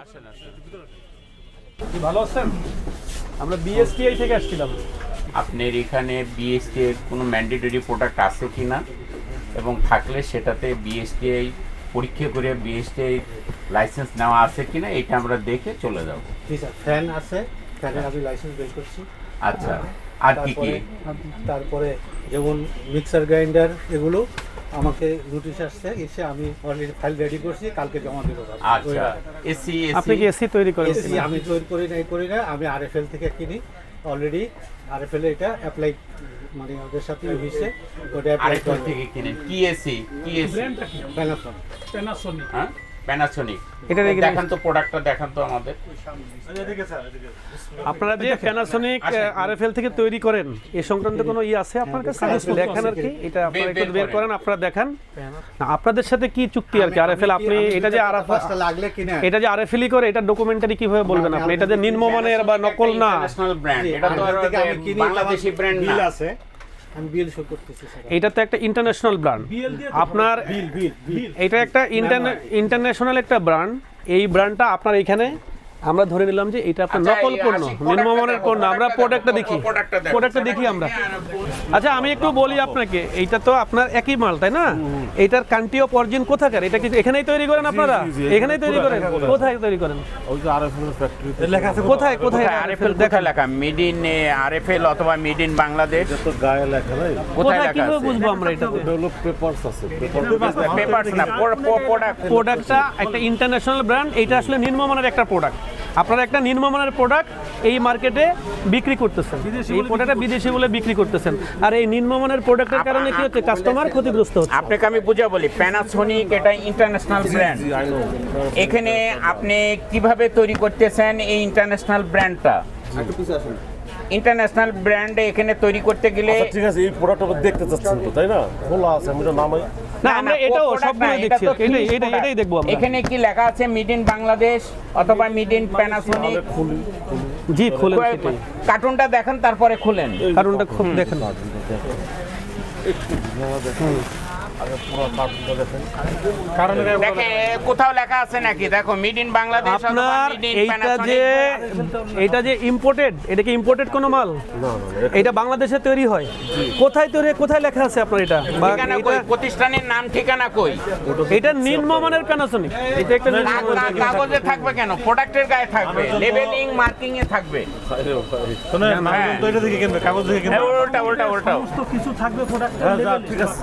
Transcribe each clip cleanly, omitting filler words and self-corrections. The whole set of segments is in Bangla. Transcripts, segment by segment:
আসেন আসেন। ভালো আছেন? আমরা বিএসটিআই থেকে আসছিলাম। আপনার এখানে বিএসটিআই এর কোনো ম্যান্ডেটরি প্রোডাক্ট আছে কি না, এবং থাকলে সেটাতে বিএসটিআই পরীক্ষা করে বিএসটিআই লাইসেন্স নেওয়া আছে কি না, এটা আমরা দেখে চলে যাব। জি স্যার, ফ্যান আছে, ফ্যানের আমি লাইসেন্স বের করছি। আচ্ছা, আর কি কি? তারপরে যেমন মিক্সার গ্রাইন্ডার, এগুলো আমাকে নোটিশ আসছে, এসে আমি অলরেডি ফাইল রেডি করছি, কালকে জমা দেবো। আচ্ছা, এসি আপনি কি এসি তৈরি করেন? এসি আমি তৈরি করি না, আমি আরএফএল থেকে কিনি। অলরেডি আরএফএল এটা অ্যাপ্লাই, মানে ওদের সাথে হয়েছে, ওটা অ্যাপ্লাই আরেকটা থেকে কিনেন। কি এসি? কি এসি? প্যানাসোনিক। হ্যাঁ, প্যানাসোনিক। এটা দেখান তো, প্রোডাক্টটা দেখান তো আমাদের। আপনারা যে প্যানাসোনিক আরএফএল থেকে তৈরি করেন, এই সংক্রান্ত কোনো আছে আপনার কাছে? দেখেন আর কি, এটা আপনারা একটু বের করেন, আপনারা দেখান। না, আপনাদের সাথে কি চুক্তি আর কি? আরএফএল আপনি এটা যে লাগলে কিনে, এটা যে আরএফএলই করে, এটা ডকুমেন্টারি কিভাবে বলবেন আপনি? এটা যে নিম্নমানের বা নকল না, ইন্টারন্যাশনাল ব্র্যান্ড, এটা তো আর বাংলাদেশি ব্র্যান্ড না। আছে, আমি বিল শো করতেছি স্যার। এটা তো একটা ইন্টারন্যাশনাল ব্র্যান্ড। আপনার এটা একটা ইন্টারন্যাশনাল একটা ব্র্যান্ড। এই ব্র্যান্ডটা আপনার এখানে আমরা ধরে নিলাম যে এটা আপনার নকল পণ্য, নিম্নমানের পণ্য। আমরা প্রোডাক্টটা দেখি আমরা। আচ্ছা, আমি একটু বলি আপনাকে, এইটা তো আপনার একই মাল, তাই না? এটার কান্ট্রি অফ অরিজিন কোথাকার? এটা কি এখানেই তৈরি করেন আপনারা? এখানেই তৈরি করেন? কোথায় তৈরি করেন? ওই যে আরএফএল ফ্যাক্টরিতে লেখা আছে, কোথায় আরএফএল কোথায় লেখা? মেড ইন আরএফএল অথবা মেড ইন বাংলাদেশ? তো গায়ে লেখা নাই, কোথায় লেখা কিভাবে আছে? বুঝবো আমরা এটা? হলো পেপারস আছে, পেপারস না, প্রোডাক্ট। প্রোডাক্টটা একটা ইন্টারন্যাশনাল ব্র্যান্ড। এটা আসলে নিম্নমানের একটা প্রোডাক্ট। আপনারা একটা নিম্নমানের প্রোডাক্ট এই মার্কেটে বিক্রি করতেছেন, এই প্রোডাক্টটা বিদেশি বলে বিক্রি করতেছেন, আর এই নিম্নমানের প্রোডাক্টের কারণে কি হচ্ছে? কাস্টমার ক্ষতিগ্রস্ত হচ্ছে। আপনাকে আমি বুঝে বলি, প্যানাসোনিক এটা ইন্টারন্যাশনাল ব্র্যান্ড। এখানে আপনি কিভাবে তৈরি করতেছেন এই ইন্টারন্যাশনাল ব্র্যান্ডটা? ইন্টারন্যাশনাল ব্র্যান্ডে এখানে তৈরি করতে গেলে ঠিক আছে, এই প্রোডাক্টটা দেখতে চাচ্ছেন তো, তাই না? খোলা আছে, আমি তো নামাই না, আমরা এটাও সবগুলো দেখছি, এটাই দেখবো আমরা। এখানে কি লেখা আছে মেড ইন বাংলাদেশ অথবা মেড ইন প্যানাসোনিক? খুলি। জি, খুলেন সেটাই। কার্টুনটা দেখেন, তারপরে খুলেন কারণটা খুব দেখেন। আগে পুরো কার্টুনটা দেখেন। দেখে কোথাও লেখা আছে নাকি? দেখো, মেড ইন বাংলাদেশ অথবা আপনার মেড ইন এইটা যে ইম্পোর্টেড, এটা কি ইম্পোর্টেড কোনো মাল? না, এটা বাংলাদেশে তৈরি হয়। কোথায় তৈরি, কোথায় লেখা আছে আপনার এটা? বা ঠিকানা কই? প্রতিষ্ঠানের নাম ঠিকানা কই? এটা নিম্নমানের প্যানাসোনিক। এটা একটা নিম্নমানের। কাগজে থাকবে কেন? প্রোডাক্টের গায়ে থাকবে, লেবেলিং মার্কিং এ থাকবে। শুনেন, নাম তো এটা থেকে কিনবে, কাগজ থেকে কিনবে। উল্টা কিছু থাকবে প্রোডাক্ট। ঠিক আছে,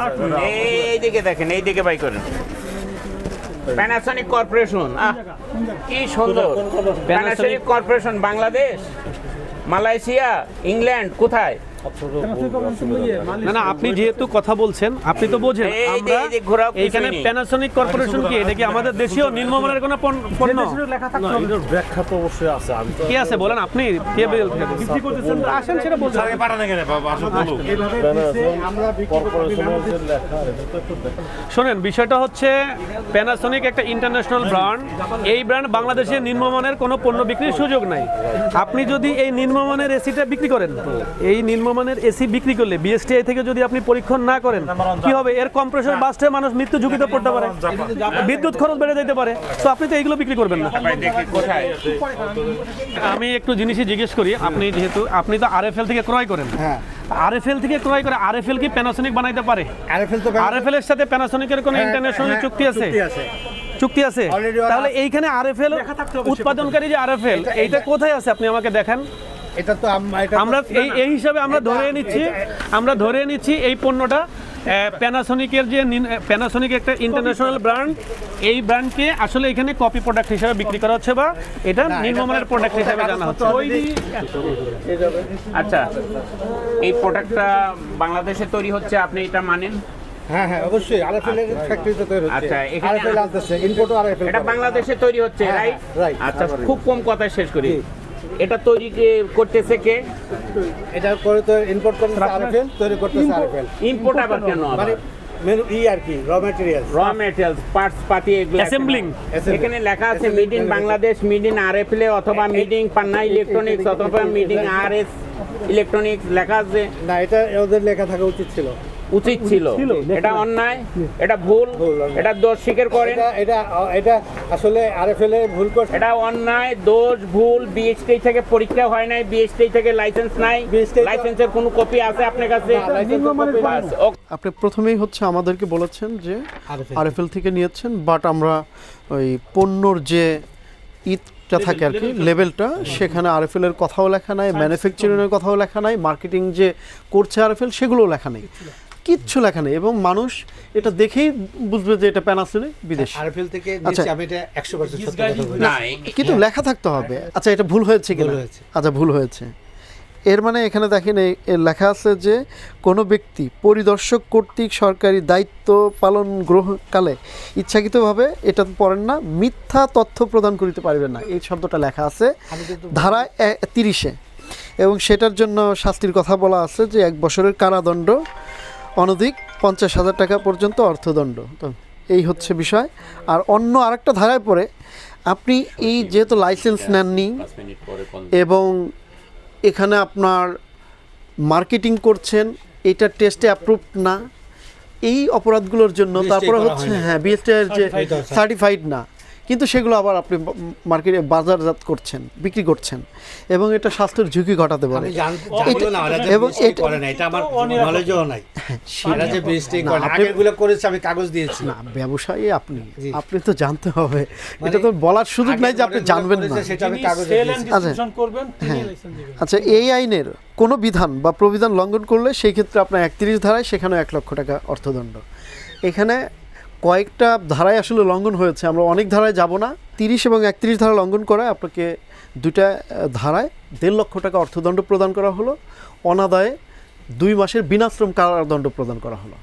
এই দিকে দেখেন, এই দিকে বাই করেন। প্যানাসোনিক কর্পোরেশন, কি সুন্দর। Panasonic corporation Bangladesh, Malaysia, England, কোথায়? না, আপনি যেহেতু কথা বলছেন, আপনি তো বোঝেন আমরা এইখানে প্যানাসোনিক কর্পোরেশন কি, এটা কি আমাদের দেশীয় নিম্নমানের কোনো পণ্য? এটার ব্যাখ্যা তো অবশ্যই আছে। আমি তো কি আছে বলেন আপনি? কে বিক্রি করতেছেন? আসেন, সেটা বলছেন। কর্পোরেশনের যে লেখা, এটা তো একটু দেখেন। শোনেন, বিষয়টা হচ্ছে প্যানাসোনিক একটা ইন্টারন্যাশনাল ব্র্যান্ড। এই ব্র্যান্ড বাংলাদেশে নিম্নমানের কোনো পণ্য বিক্রির সুযোগ নাই। আপনি যদি এই নিম্নমানের এসিটা বিক্রি করেন, এই নিম্নমানের এসি বিক্রি করলে বিএসটিআই থেকে যদি আপনি পরীক্ষণ না করেন, কি হবে? এর কম্প্রেসর বাস্টে মানুষ মৃত্যু ঝুঁকিতে পড়তে পারে, বিদ্যুৎ খরচ বেড়ে যেতে পারে। তো আপনি তো এইগুলো বিক্রি করবেন না। আমি একটু জিনিসই জিজ্ঞেস করি, আপনি তো আরএফএল থেকে ক্রয় করেন। হ্যাঁ, আরএফএল থেকে ক্রয় করে আরএফএল কি প্যানাসোনিক বানাইতে পারে? আরএফএল এর সাথে প্যানাসোনিকের কোনো ইন্টারন্যাশনাল চুক্তি আছে? চুক্তি আছে। তাহলে এইখানে আরএফএল উৎপাদনকারী যে আরএফএল, এইটা কোথায় আছে আপনি আমাকে দেখান। এটা তো আমরা এই হিসাবে আমরা ধরে নিচ্ছি এই পণ্যটা প্যানাসোনিকের যে প্যানাসোনিক একটা ইন্টারন্যাশনাল ব্র্যান্ড, এই ব্র্যান্ডকে আসলে এখানে কপি প্রোডাক্ট হিসেবে বিক্রি করা হচ্ছে, বা এটা নিম্নমানের প্রোডাক্ট হিসেবে জানা হচ্ছে। আচ্ছা, এই প্রোডাক্টটা বাংলাদেশে তৈরি হচ্ছে, আপনি এটা মানেন? হ্যাঁ, অবশ্যই আরএফএল এর ফ্যাক্টরিতে তৈরি হচ্ছে। আচ্ছা, এখানে আরএফএল আনতেছে, ইম্পোর্ট আরএফএল। এটা বাংলাদেশে তৈরি হচ্ছে, রাইট? রাইট। আচ্ছা, খুব কম কথায় শেষ করি। এটা তৈরি করতেছে কে? এটা করে তো ইম্পোর্ট করতেছে আরএফএল, তৈরি করতেছে আরএফএল। ইম্পোর্ট আবার কেন? মানে আর কি র ম্যাটেরিয়ালস, পার্টস পাতি, এগুলো অ্যাসেম্বলিং। এখানে লেখা আছে made in Bangladesh, made in RFL অথবা মেড ইন পান্না ইলেকট্রনিক্স অথবা মেড ইন আরএস ইলেকট্রনিক্স লেখা আছে। না, এটা ওদের লেখা থাকা উচিত ছিল। উচিত ছিল, এটা অন্যায়, এটা ভুল, এটা দোষ স্বীকার করেন। এটা আসলে আরএফএল এ ভুল করছে। এটা অন্যায়, দোষ, ভুল। বিএসটি থেকে পরীক্ষা হয় নাই, বিএসটি থেকে লাইসেন্স নাই, BSTI লাইসেন্সের কোনো কপি আছে আপনার কাছে? বাস, আপনি প্রথমেই হচ্ছে আমাদেরকে বলেছেন যে আরএফএল থেকে নিয়েছেন, বাট আমরা ওই পণ্যর যে ঈদটা থাকে আর কি লেভেলটা, সেখানে আরএফএল এর কথাও লেখা নাই, ম্যানুফ্যাকচারিংয়ের কথাও লেখা নাই, মার্কেটিং যে করছে আরএফএল সেগুলোও লেখা নেই, কিচ্ছু লেখা নেই। এবং মানুষ এটা দেখেই বুঝবে যে এটা প্যানাসোনিক বিদেশি। আরএফএল থেকে আচ্ছা। নিচ্ছি আমি, এটা 100% সত্য কথা বলছি। না, কিন্তু লেখা থাকতে হবে। আচ্ছা, এটা ভুল হয়েছে কিনা? ভুল হয়েছে। আচ্ছা, ভুল হয়েছে। এর মানে এখানে দেখেন এর লেখা আছে যে কোনো ব্যক্তি পরিদর্শক কর্তৃক সরকারি দায়িত্ব পালন গ্রহণকালে ইচ্ছাকৃতভাবে এটা পড়েন না, মিথ্যা তথ্য প্রদান করিতে পারবেন না, এই শব্দটা লেখা আছে ধারা 30-এ। এবং সেটার জন্য শাস্তির কথা বলা আছে যে 1 বছরের কারাদণ্ড, অনধিক 50,000 টাকা পর্যন্ত অর্থদণ্ড। তো এই হচ্ছে বিষয়। আর অন্য আরেকটা ধারায় পড়ে আপনি এই যেহেতু লাইসেন্স নেননি 5 মিনিট পরে কল এবং এখানে আপনার মার্কেটিং করছেন, এটা টেস্টে অ্যাপ্রুভ না, এই অপরাধগুলোর জন্য BSTI তারপরে করা হচ্ছে হয়নি। হ্যাঁ বিএসটি এর যে Certified সার্টিফাইড না, কিন্তু সেগুলো আবার আপনি মার্কেটে বাজারজাত করছেন, বিক্রি করছেন, এবং এটা স্বাস্থ্যের ঝুঁকি ঘটাতে পারে। আমি জানবো না, ওরা যে এবং BSTI এটা- করে না, এটা আমার নলেজও নাই। এরা যে BSTI না, করে না, আপনি- আগেরগুলো করেছে, আমি কাগজ দিয়েছি। না, ব্যবসায়ী আপনি জি। আপনি তো জানতে হবে, মানে এটা তো বলার সুযোগ নাই যে আপনি আগের জানবেন না। করেছে, সেটা আমি কাগজে সেল এন্ড দিয়েছি। ডিস্ট্রিবিউশন করবেন, তিনি হ্যাঁ। লাইসেন্স দিবেন। আচ্ছা, এই আইনের কোনো বিধান বা প্রবিধান লঙ্ঘন করলে সেই ক্ষেত্রে আপনার 31 ধারায় সেখানে 1 লক্ষ টাকা অর্থদণ্ড। এখানে কয়েকটা ধারায় আসলে লঙ্ঘন হয়েছে, আমরা অনেক ধারায় যাব না। 30 এবং 31 ধারা লঙ্ঘন করায় আপনাকে দুটা ধারায় 1.5 লক্ষ টাকা অর্থদণ্ড প্রদান করা হলো, অনাদায়ে 2 মাসের বিনাশ্রম কারাদণ্ড প্রদান করা হলো।